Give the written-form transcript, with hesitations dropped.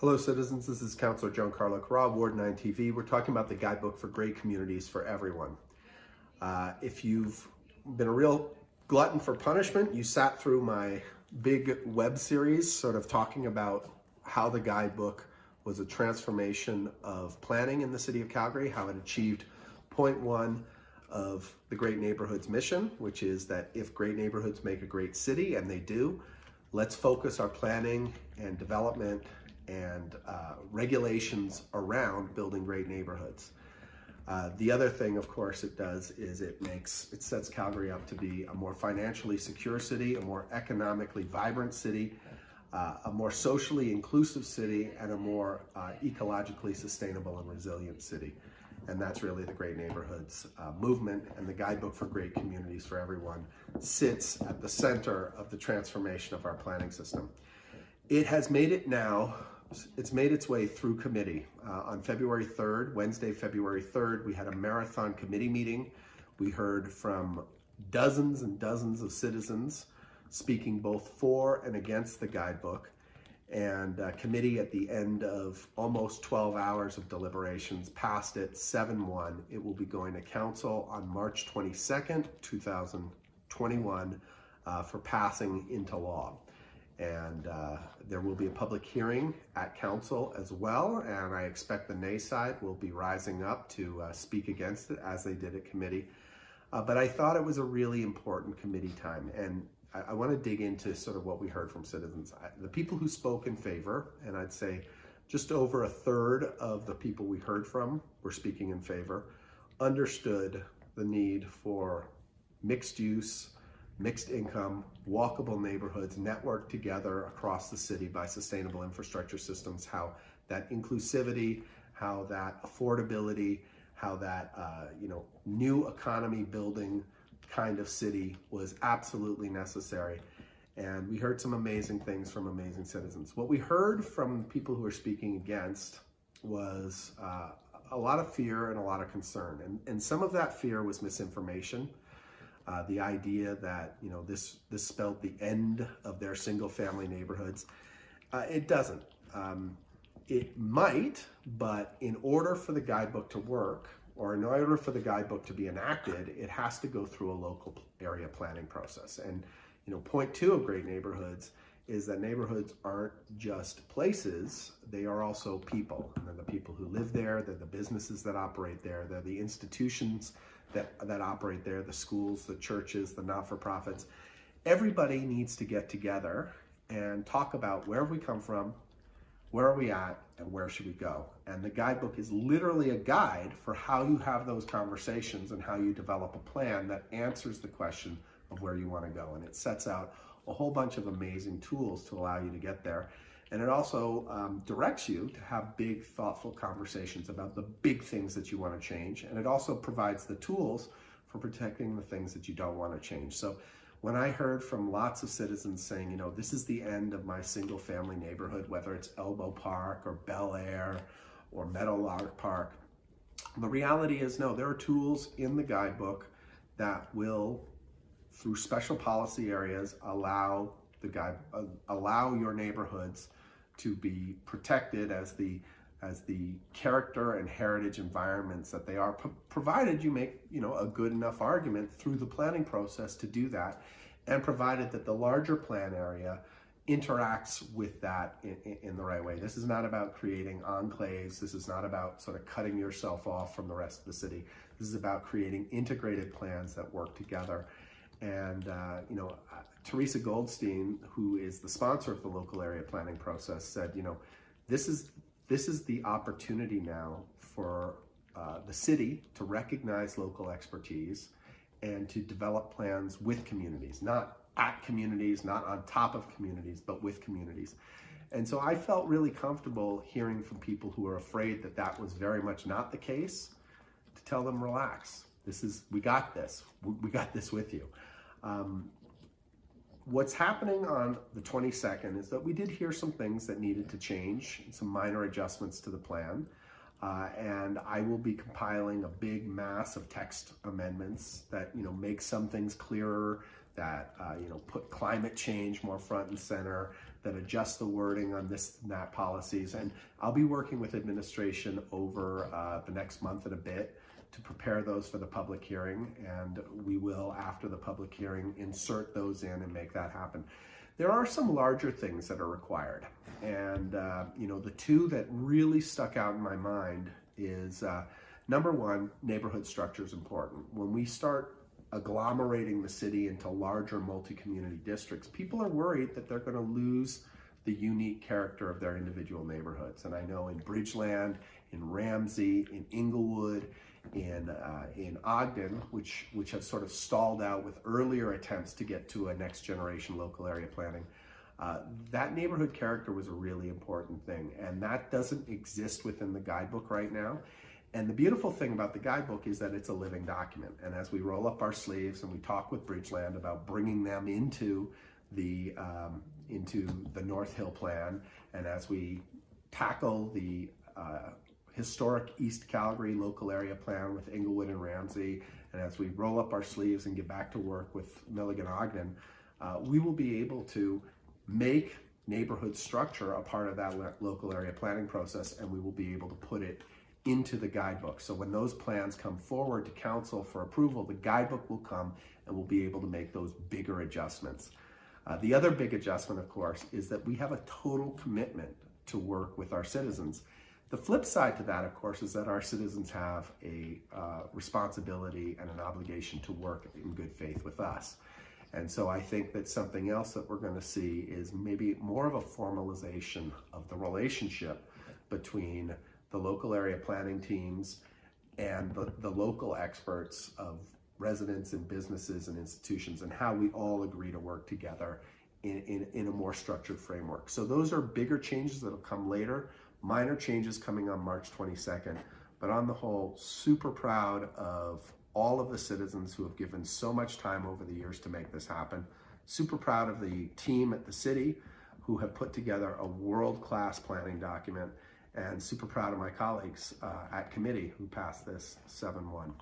Hello citizens, this is Councilor Gian-Carlo, Carra, Ward 9 TV. We're talking about the Guidebook for Great Communities for Everyone. If you've been a real glutton for punishment, you sat through my big web series sort of talking about how the Guidebook was a transformation of planning in the city of Calgary, how it achieved point one of the Great Neighborhoods mission, which is that if great neighborhoods make a great city, and they do, let's focus our planning and development and regulations around building great neighborhoods. The other thing, of course, it does is it sets Calgary up to be a more financially secure city, a more economically vibrant city, a more socially inclusive city, and a more ecologically sustainable and resilient city. And that's really the Great Neighborhoods movement, and the Guidebook for Great Communities for Everyone sits at the center of the transformation of our planning system. It has made it now, it's made its way through committee. On February 3rd, Wednesday, February 3rd, we had a marathon committee meeting. We heard from dozens and dozens of citizens speaking both for and against the Guidebook. And committee, at the end of almost 12 hours of deliberations, passed it 7-1. It will be going to council on March 22nd, 2021 for passing into law. And there will be a public hearing at council as well, and I expect the nay side will be rising up to speak against it, as they did at committee. But I thought it was a really important committee time, and I want to dig into sort of what we heard from citizens. The people who spoke in favor, and I'd say just over a third of the people we heard from were speaking in favor, understood the need for mixed use, mixed income, walkable neighborhoods networked together across the city by sustainable infrastructure systems, how that inclusivity, how that affordability, how that new economy building kind of city was absolutely necessary. And we heard some amazing things from amazing citizens. What we heard from people who are speaking against was a lot of fear and a lot of concern. And some of that fear was misinformation. The idea that this spelled the end of their single family neighborhoods. It doesn't. It might, but in order for the Guidebook to work, or in order for the Guidebook to be enacted, it has to go through a local area planning process. And point two of great neighborhoods is that neighborhoods aren't just places, they are also people. And they're the people who live there, they're the businesses that operate there, they're the institutions that operate there, the schools, the churches, the not-for-profits. Everybody needs to get together and talk about where have we come from, where are we at, and where should we go? And the Guidebook is literally a guide for how you have those conversations and how you develop a plan that answers the question of where you want to go. And it sets out a whole bunch of amazing tools to allow you to get there. And it also directs you to have big, thoughtful conversations about the big things that you want to change. And it also provides the tools for protecting the things that you don't want to change. So when I heard from lots of citizens saying, this is the end of my single family neighborhood, whether it's Elbow Park or Bel Air or Meadowlark Park, the reality is no, there are tools in the Guidebook that will, through special policy areas, allow your neighborhoods to be protected as the character and heritage environments that they are, provided you make a good enough argument through the planning process to do that, and provided that the larger plan area interacts with that in the right way. This is not about creating enclaves. This is not about sort of cutting yourself off from the rest of the city. This is about creating integrated plans that work together. And Teresa Goldstein, who is the sponsor of the local area planning process, said, this is the opportunity now for the city to recognize local expertise and to develop plans with communities, not at communities, not on top of communities, but with communities. And so I felt really comfortable hearing from people who are afraid that that was very much not the case, to tell them, relax. We got this. We got this with you. What's happening on the 22nd is that we did hear some things that needed to change, some minor adjustments to the plan. And I will be compiling a big mass of text amendments that make some things clearer, that put climate change more front and center, that adjust the wording on this and that policies. And I'll be working with administration over the next month and a bit to prepare those for the public hearing, and we will, after the public hearing, insert those in and make that happen. There are some larger things that are required, and the two that really stuck out in my mind is number one, neighborhood structure is important. When we start agglomerating the city into larger multi-community districts, people are worried that they're going to lose the unique character of their individual neighborhoods. And I know in Bridgeland, in Ramsey, in Inglewood, in Ogden, which have sort of stalled out with earlier attempts to get to a next generation local area planning, that neighborhood character was a really important thing, and that doesn't exist within the guidebook right now. And the beautiful thing about the guidebook is that it's a living document, and as we roll up our sleeves and we talk with Bridgeland about bringing them into the North Hill plan, and as we tackle the historic East Calgary local area plan with Inglewood and Ramsey, and as we roll up our sleeves and get back to work with Milligan Ogden, we will be able to make neighborhood structure a part of that local area planning process, and we will be able to put it into the guidebook. So when those plans come forward to council for approval, the guidebook will come and we'll be able to make those bigger adjustments. The other big adjustment, of course, is that we have a total commitment to work with our citizens. The flip side to that, of course, is that our citizens have a responsibility and an obligation to work in good faith with us. And so I think that something else that we're going to see is maybe more of a formalization of the relationship between the local area planning teams and the local experts of residents and businesses and institutions, and how we all agree to work together in a more structured framework. So those are bigger changes that'll come later, minor changes coming on March 22nd, but on the whole, super proud of all of the citizens who have given so much time over the years to make this happen. Super proud of the team at the city who have put together a world-class planning document, and super proud of my colleagues at committee who passed this 7-1.